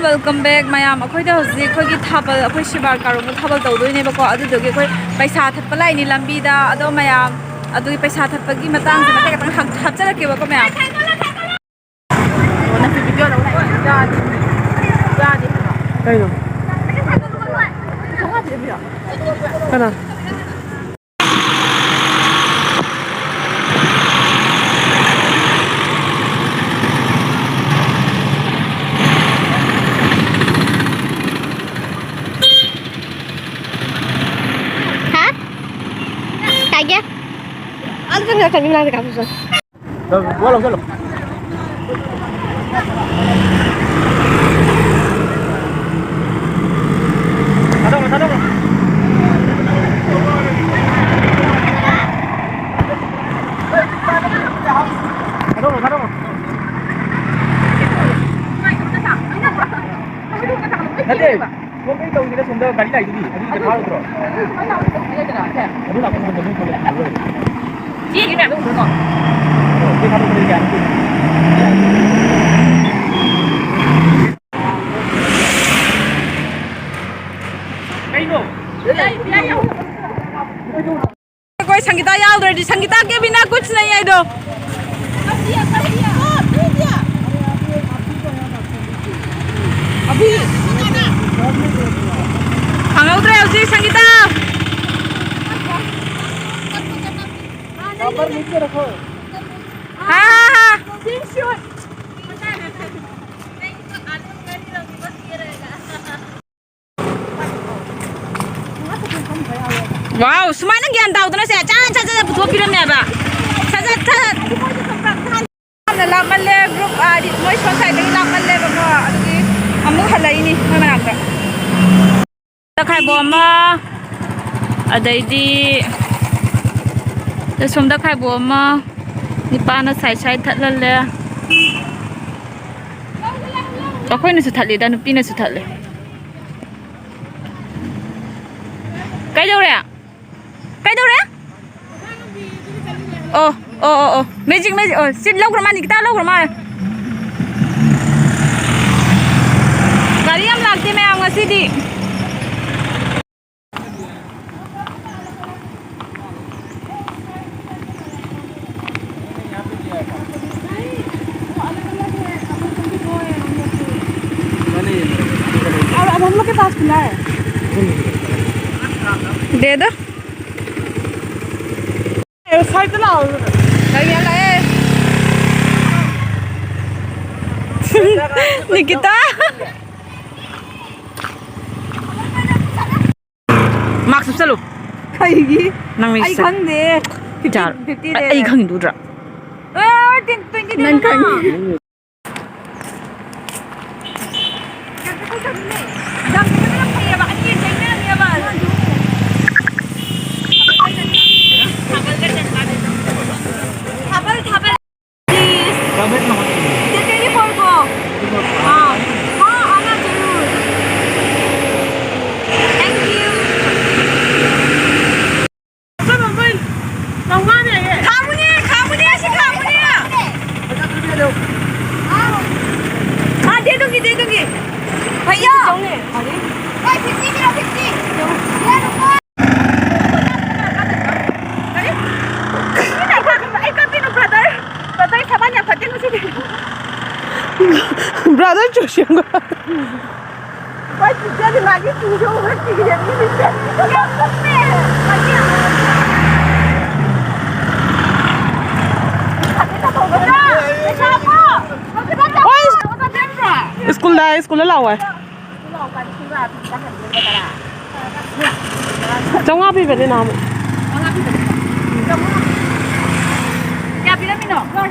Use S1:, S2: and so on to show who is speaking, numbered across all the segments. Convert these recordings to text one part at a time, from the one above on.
S1: welcome back mayam akhoi da hoji khoi gi thabal akhoi shibar karum thabal tawdoi ne bako adu dogi khoi paisa thatpa lai ni lambi da ado mayam adu gi paisa thatpa gi matang se mate ka tang hapchara ke bako mayam ona fi video lo lai ya di kai no kana Nggak akan bilang kamu sih.
S2: Bolong. Sadong. Nanti, mungkin kalau kita sudah kali lagi ni, hari kita tahu terus. Aduh, aku sudah belum boleh. Iya, gimana tuh? Oke, kamu beli ganti. Ayo. कोई संगीता याद ready Sangeeta के बिना कुछ नहीं है दो अभी हाँ उधर है संगीता ऊपर नीचे रखो हाँ वाव सुमाना ज्ञान दाव तो ना से चाचा पुथो फिरम ने बा चाचा हमने लामले ग्रुप आदि मोय सोसाइटी लामले बको अदि अमु हलाइनी मनाक तखाय बोमा अदैदी ते सोमदा खाय बोमा निपाना साइ थतलले अखोयनसु थतले दा नुपिनसु थतले कइदौरे ओ मैजिक ओ सिट लौग्रमा नि किता लौग्रमा गाड़ी हम लागते मैं आऊंगा सीधी अब हम लोग के पास खुला है दे दो साइड ना कहीं लाए निकिता मार्क्स चलो कहीं नंग आई खंग दे चार आई खंग दूसरा नंग खंग दे दूंगी भैया brother cuci jadi lagi tujuh School lâu rồi. Trong ngõ đi về đây nào. Ya pila mino. No.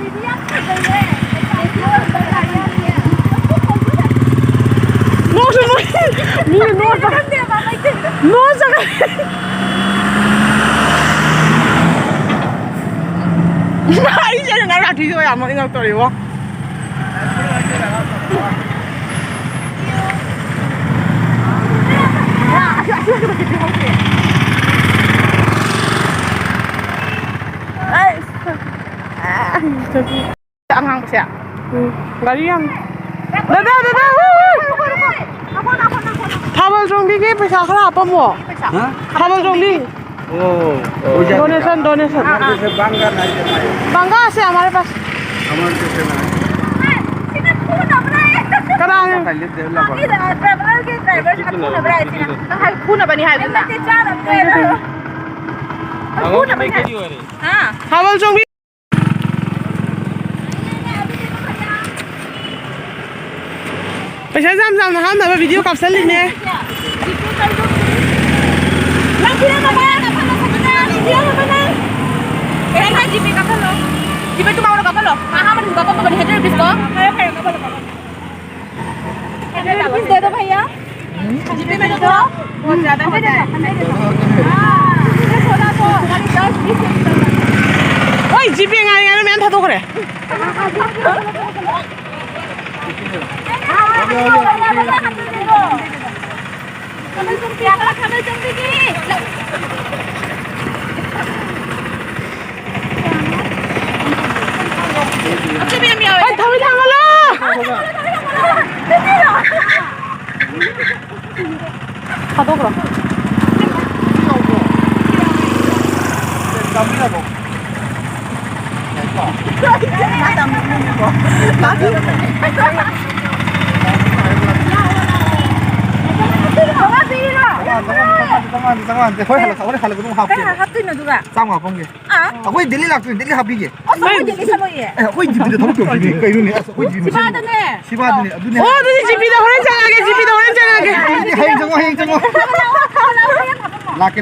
S2: Ai giờ nó ra thì thôi à, mọi người tôi hiểu không? Ăn hàng xe. Gari yang. Dadah.
S3: Thabal Chongba के पैसा खरा पमो Thabal Chongba donation बांगा से हमारे पास करा है थाबल zombie पैसा जाम ना हम ना वीडियो कैप्शन लेने
S1: दे दो भैया जीपे में दो बहुत ज्यादा होता है
S3: ओए जीपे ngayon मैं था तो करे थोड़ी थांगलो 가둬
S4: 잠깐만 오래 갈래 그럼 하고
S1: 합두는 누가?
S4: 짱 와본 게 거기 딜리 락도 딜리 합이게
S1: 어디 사모예?
S4: 거기 집인데 더 먹고 없지 그 이러네 거기 집인데
S1: 시바드네
S4: 시바드네 눈에
S3: 어 눈이 집이다 호렌장하게
S4: 하행 정어 लाके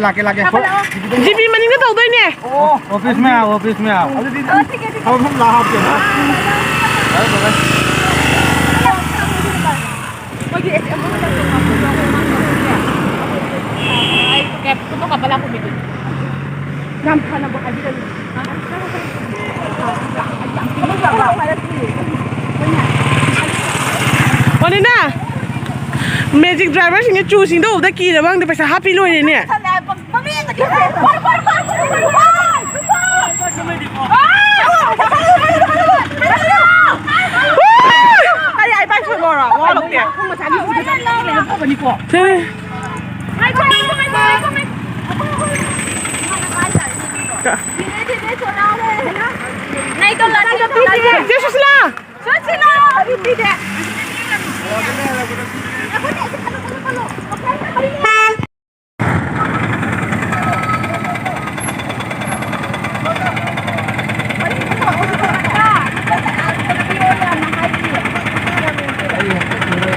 S3: जीपी मनी का तो उधर नहीं है
S4: ऑफिस में आओ
S1: ठीक है
S4: अब हम लाहौर के
S3: और ना मैजिक ड्राइवर सिंह चू सिंह तो उधर की रबांग तो पैसा हापी लो ने अरे आई बाइक छोड़ रहा वो लोग क्या हम मचानी को ले लो बनी को नहीं तो लड़की जो पीछे सुशीला अभी पीछे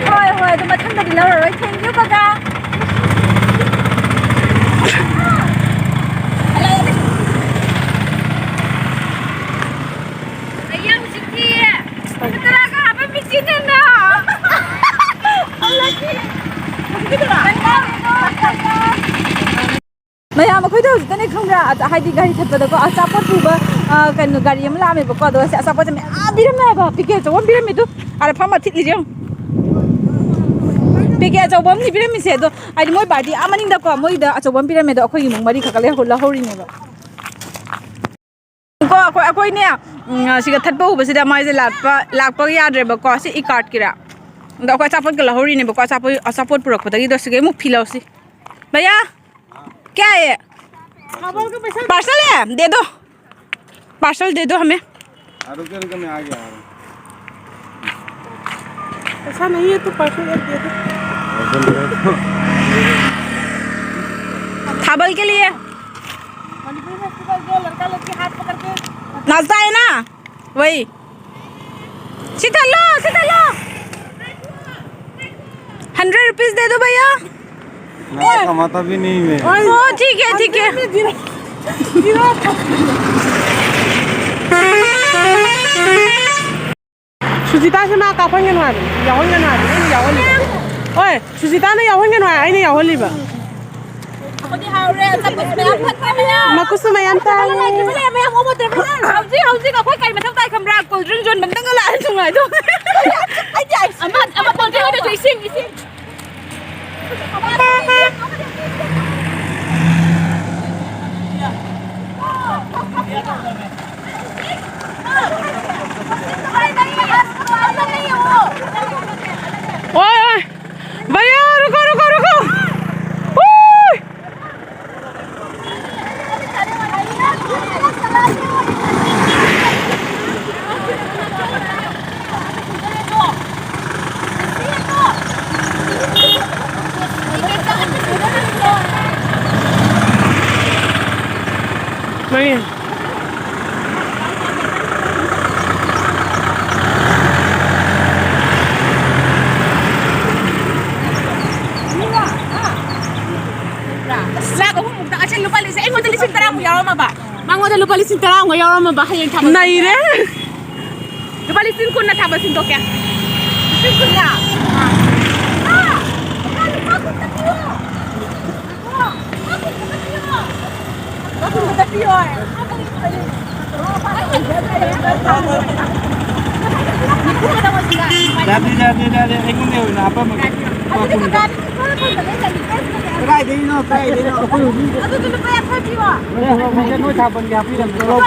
S1: thôi tôi mà thân được lâu rồi thank you các ca ayam sikit kita nak apa bikin na ma'am अखोद हजने खंग्रा हाई गाड़ी थपदको अचापोट पुब कहीं गाड़ी लामेबको अचापोट बीरमेब पिके चौब बीरमे अरे फम थिलीजे पिके चौब बीरमीसे मोई बार्टी आमनिंदको मोईद अचौब बीरमे अखोई इमुंग मरी खकले लहौरीनेब को अखोइने सिगा थत्प उबसिदा माइजे लाप याद्रेबको सि इ कार्ड किरा अखो अचापोट के लहौरीनेबको अचापोट पुरकपदगी दसिगे मुक फिलौसी भैया क्या है पार्सल है दे दो पार्सल दे दो हमें
S4: में आ गया
S3: ऐसा नहीं है तो पार्सल दे दो
S1: थाबल के लिए नाचता है ना वही सीधा लो 100 रुपीज दे दो भैया
S4: कमाता भी नहीं है
S1: ओ ठीक है
S3: सुजीता से मैं काफन के नवारी यावन के नवारी नहीं यावन ओए सुजीता ने यावन के नवारी नहीं यावन लिबा
S1: अखोदी हाउरे सब कुछ में आप फट में
S3: मकुस में यंता है
S1: मैं हम मोटर में हौजी का कोई कई मतलब ताई खमरा कोल्ड ड्रिंक जोन बंदन गला सुंगाई तो अमा कोल्ड ड्रिंक तो इसिंग
S3: ओए lupa lisin tara ngo yawa ma ba hayang thaba nai re lupa lisin kun na thaba sin to kya lisin kun na
S4: Jadi. Ini apa mak? Try dino.
S2: Aduh tu lupa yang tadi wah.
S4: Macam tu tak pun gapi dan kalau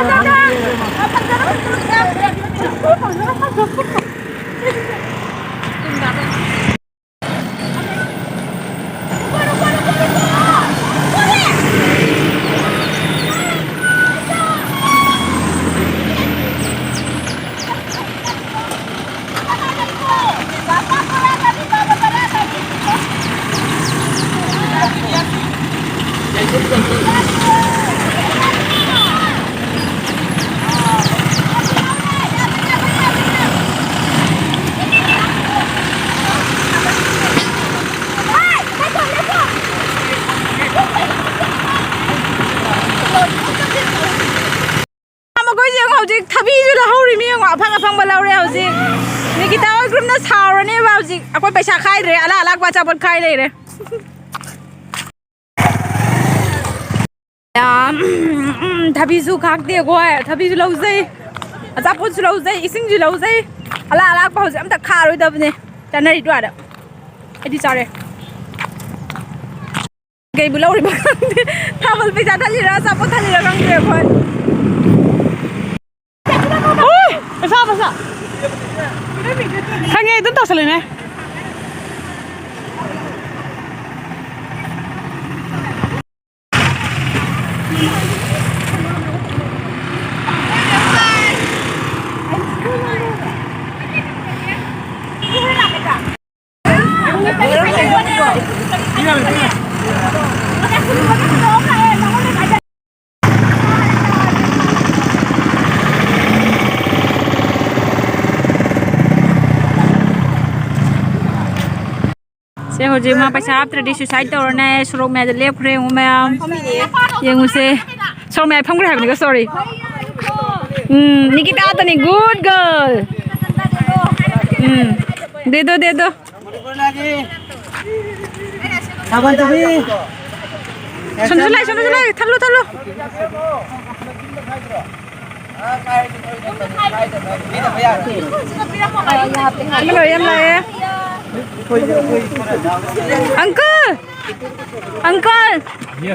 S1: Nikita oi group na saur ne ba ji akoi paisa khai re ala alak bacha bot khai le re thabi su khak de go thabi su lau zai acha pot su lau zai ising ju lau zai ala alak ba ji am ta kha roi da ne tanari twa da edi sare gei bu lau ri ba thabal paisa thali ra sa pot thali ra kang de khoi
S3: oi pasa Kanya itu tak salah ni.
S1: Se hoje ma paisa aptre di suicide tor na sro me de le khre ngo ma yengu se sro me phang khre ha ni sorry Nikita to ni good girl de do
S4: Saban tapi.
S1: sun sulai thalu Em lại uncle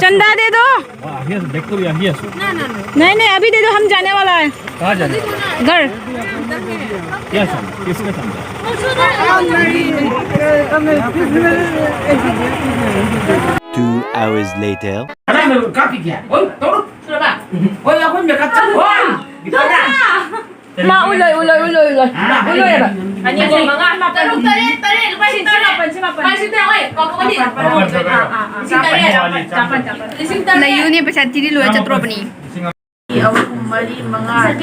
S1: चंदा दे दो नहीं अभी दे दो हम जाने वाला है
S5: कहाँ जाने
S1: घर
S5: क्या चंदा किसका चंदा
S6: 2 hours later.
S1: Ma uloy ba? Ano yung mga
S2: Taruk tarik lupa si tarik. Masih tarik. Kau kau ni. Lising tarik.
S1: na yun yung pasal tiri luwa sa tropa ni.
S2: Ako mali mga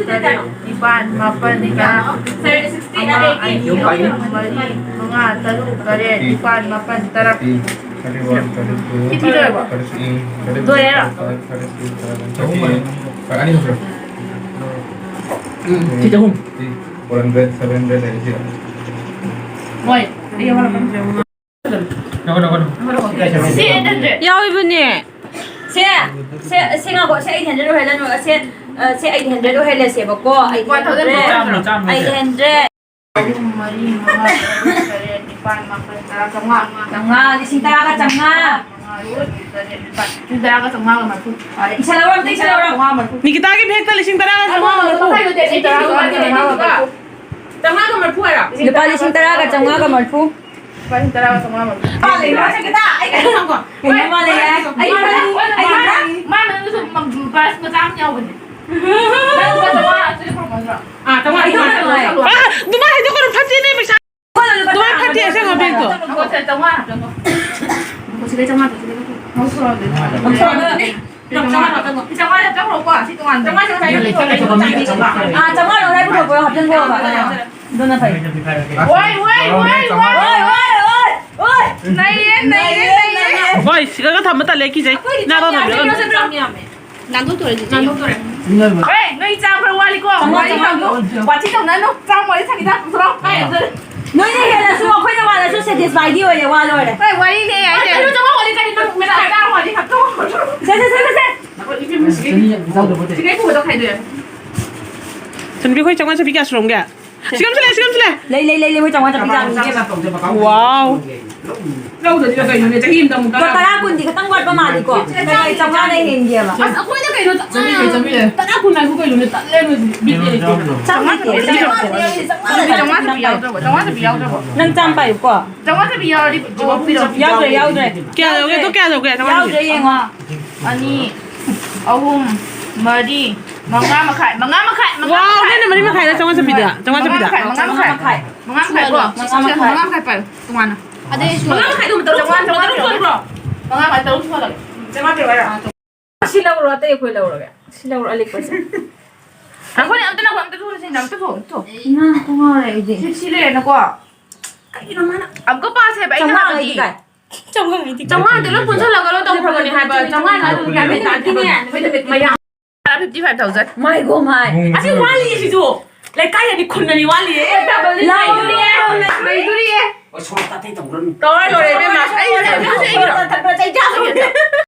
S2: tarik. Ipan mapan ika. 60 na mali mga taruk tarik. Ipan mapan tarak. Itu dah apa? Dua ya.
S5: Tidak hum
S4: 400, 700 ऐसे.
S2: Boy, iya mana pun. Si ada.
S1: Yaw ibu니.
S2: Se ngako se 800 hela no se 800 hela se bako 800. Mari mga tarik. Ipan mapan tarak tanga. Lising tarak tanga. Isa lawang.
S3: Nikita ke bhek ta lising tara sama marfu.
S1: Lupa lising tara ka changa ka marfu.
S3: Duma itu kan pati ni bisa. Duma pati asa ngabek to. Boy, sila ka tama ta leki jay. Na to tama.
S2: 난도토래
S4: 이날
S1: 왜? 너 이 짱을 와리고 와리고 와치 좀 나노 짱 머리 차기다 부스러
S2: 너희들 해서 어khoy 와서 satisfy đi rồi qua rồi đấy
S1: 왜 와리 해 아이 저 머리까지 너 맨날 짱 머리 갖고
S2: xe
S1: 지금 보도 가야 돼
S3: ฉันไม่ค่อยจังว่าจะพิการสรงแกสิกำสิเลย
S2: lấy với chồng quan trọng rằng cái mà
S3: wow
S1: lâu rồi giờ cái nóจะหิมตรง
S2: còn ta ra quân thì cái tăng quạt mà đi qua cái trong ra đây hình gì mà
S1: 아코이 저 cái nó 따라 군나 그거 이러면 따래는 밑에
S2: trong mắt thì
S1: 정화서 비하오 저거 정화서 비하오 저거
S2: nâng trăm bảy quả
S1: 정화서 비하오 đi
S2: giao rồi
S3: แกเราแกต้องแกเราแกทำไม
S2: giao rồi em à
S1: 아니 어홈 머리 망가 마카이
S3: ว้าวนี่มันไม่ใครแล้วจังหวะจะปิดอ่ะจังหวะจะปิดอ่ะ
S1: 망가 마카이 망가 마카이 빨리 동안아 아네 망가 마카이 좀 정화 망가 마카이 너무 좋아라 정화 들어가라
S2: 실력으로 왔다 이거 보려고 그래 실력으로 알릴 거지
S1: 아코니 안 되나 안 되고 그러지 남 뜨고 또
S2: 이나 통화래 이제
S1: 실실해 나고 이러면 아무거 봐세 봐
S2: 정화
S1: 이나
S2: 어디 가
S1: 정화 들을 본설 나가로 또 프로그램 하바 정화 나도 그냥 맨날 끼네 마야 55,000
S2: mày gồm mày
S1: 아직 완리지 줘 레까야 니 콘나니 완리에
S2: lại
S1: 메이두리에
S4: 어, 저거 따뜻해, 그런.
S1: 너를 노래 왜 마셔? 아이,
S2: thật là chạy chậm